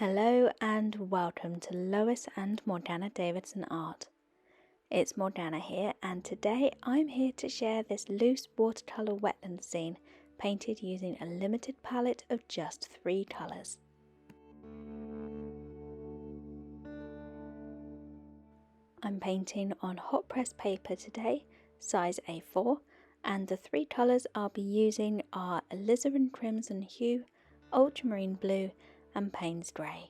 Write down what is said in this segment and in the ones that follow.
Hello and welcome to Lois and Morgana Davidson Art. It's Morgana here, and today I'm here to share this loose watercolour wetland scene painted using a limited palette of just 3 colours. I'm painting on hot press paper today, size A4, and the 3 colours I'll be using are alizarin crimson hue, ultramarine blue and Payne's grey.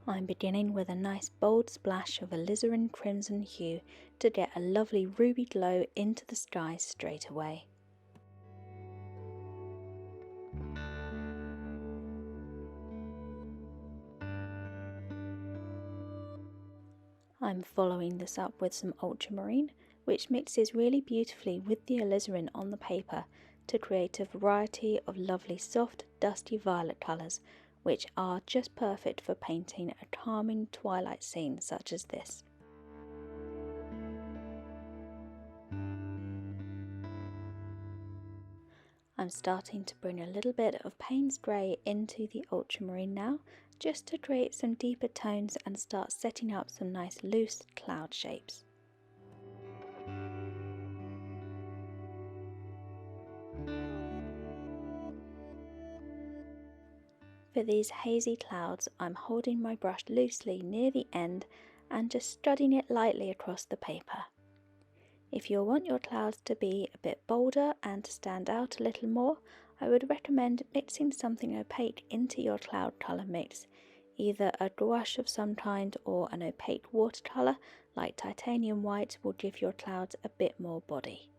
I'm beginning with a nice bold splash of alizarin crimson hue to get a lovely ruby glow into the sky straight away. I'm following this up with some ultramarine, which mixes really beautifully with the alizarin on the paper to create a variety of lovely soft dusty violet colours, which are just perfect for painting a calming twilight scene such as this. I'm starting to bring a little bit of Payne's grey into the ultramarine now, just to create some deeper tones and start setting up some nice loose cloud shapes. For these hazy clouds, I'm holding my brush loosely near the end and just spreading it lightly across the paper. If you want your clouds to be a bit bolder and to stand out a little more, I would recommend mixing something opaque into your cloud colour mix. Either a gouache of some kind or an opaque watercolour like titanium white will give your clouds a bit more body.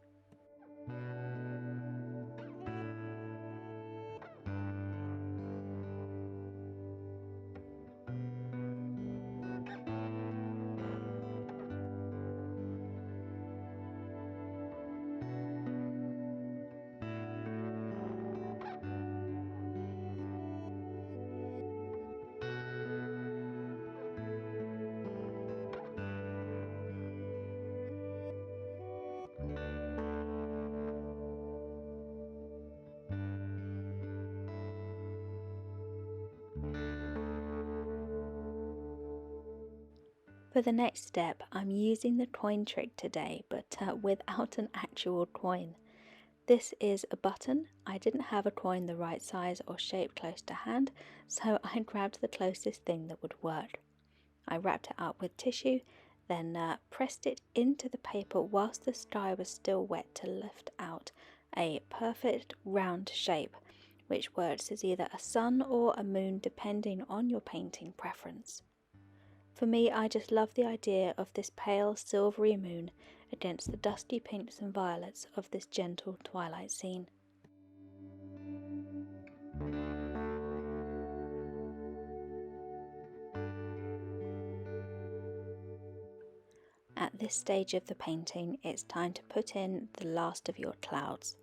For the next step, I'm using the coin trick today, but without an actual coin. This is a button. I didn't have a coin the right size or shape close to hand, so I grabbed the closest thing that would work. I wrapped it up with tissue, then pressed it into the paper whilst the sky was still wet to lift out a perfect round shape, which works as either a sun or a moon depending on your painting preference. For me, I just love the idea of this pale silvery moon against the dusty pinks and violets of this gentle twilight scene. At this stage of the painting, it's time to put in the last of your clouds.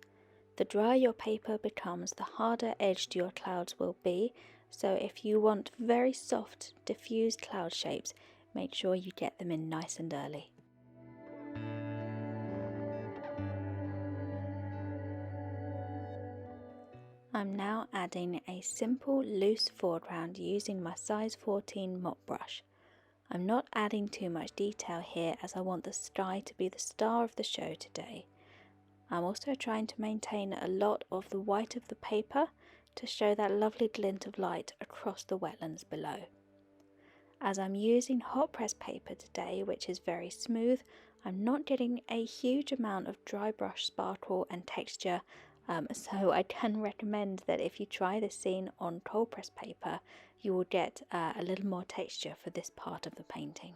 The drier your paper becomes, the harder edged your clouds will be, so if you want very soft, diffused cloud shapes, make sure you get them in nice and early. I'm now adding a simple loose foreground using my size 14 mop brush. I'm not adding too much detail here as I want the sky to be the star of the show today. I'm also trying to maintain a lot of the white of the paper to show that lovely glint of light across the wetlands below. As I'm using hot press paper today, which is very smooth, I'm not getting a huge amount of dry brush sparkle and texture, so I can recommend that if you try this scene on cold press paper, you will get a little more texture for this part of the painting.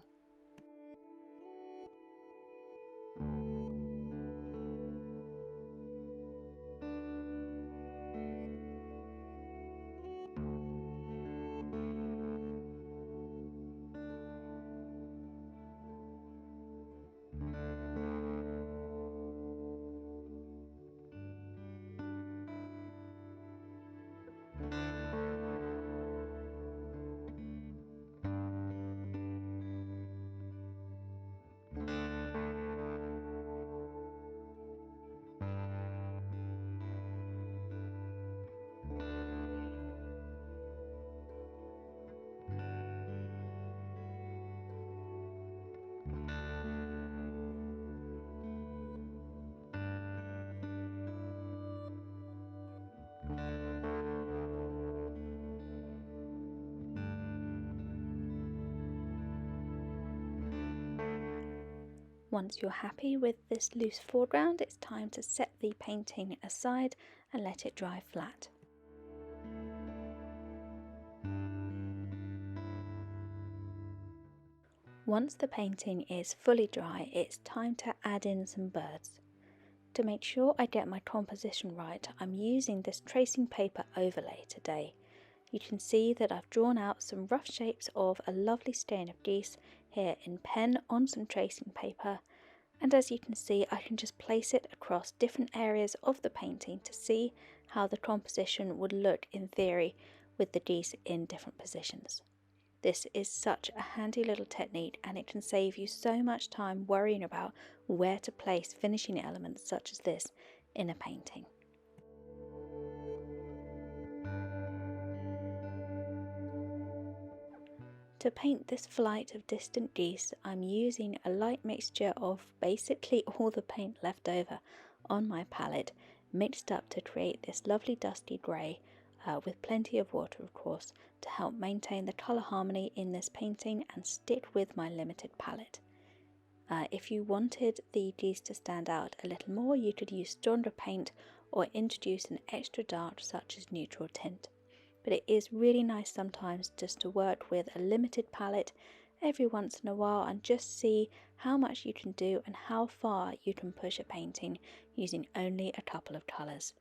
Once you're happy with this loose foreground, it's time to set the painting aside and let it dry flat. Once the painting is fully dry, it's time to add in some birds. To make sure I get my composition right, I'm using this tracing paper overlay today. You can see that I've drawn out some rough shapes of a lovely skein of geese here in pen on some tracing paper, and as you can see I can just place it across different areas of the painting to see how the composition would look in theory with the geese in different positions. This is such a handy little technique, and it can save you so much time worrying about where to place finishing elements such as this in a painting. To paint this flight of distant geese, I'm using a light mixture of basically all the paint left over on my palette, mixed up to create this lovely dusty grey, with plenty of water of course, to help maintain the colour harmony in this painting and stick with my limited palette. If you wanted the geese to stand out a little more, you could use stronger paint or introduce an extra dark such as neutral tint. But it is really nice sometimes just to work with a limited palette every once in a while and just see how much you can do and how far you can push a painting using only a couple of colours.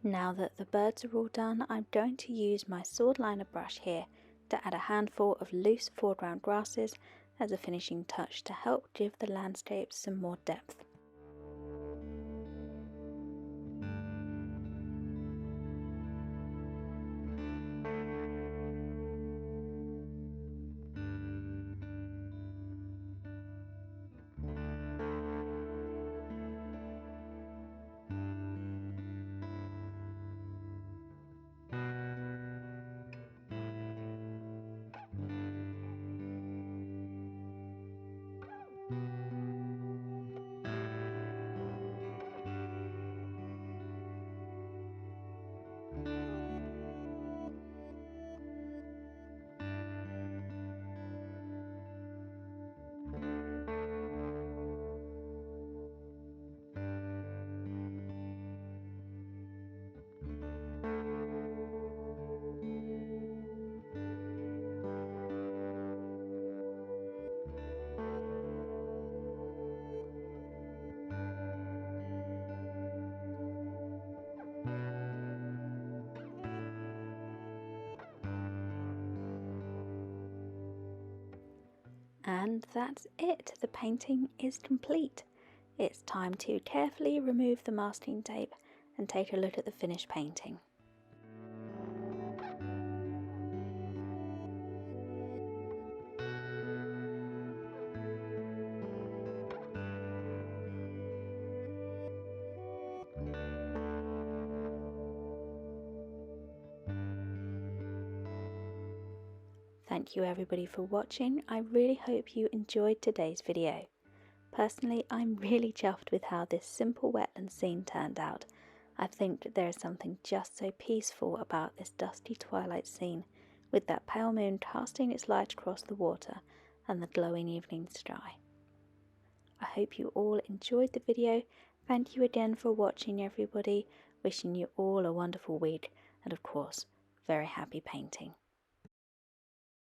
Now that the birds are all done, I'm going to use my sword liner brush here to add a handful of loose foreground grasses as a finishing touch to help give the landscape some more depth. And that's it, the painting is complete. It's time to carefully remove the masking tape and take a look at the finished painting. Thank you everybody for watching. I really hope you enjoyed today's video. Personally, I'm really chuffed with how this simple wetland scene turned out. I think that there is something just so peaceful about this dusty twilight scene, with that pale moon casting its light across the water and the glowing evening sky. I hope you all enjoyed the video. Thank you again for watching everybody. Wishing you all a wonderful week and of course, very happy painting.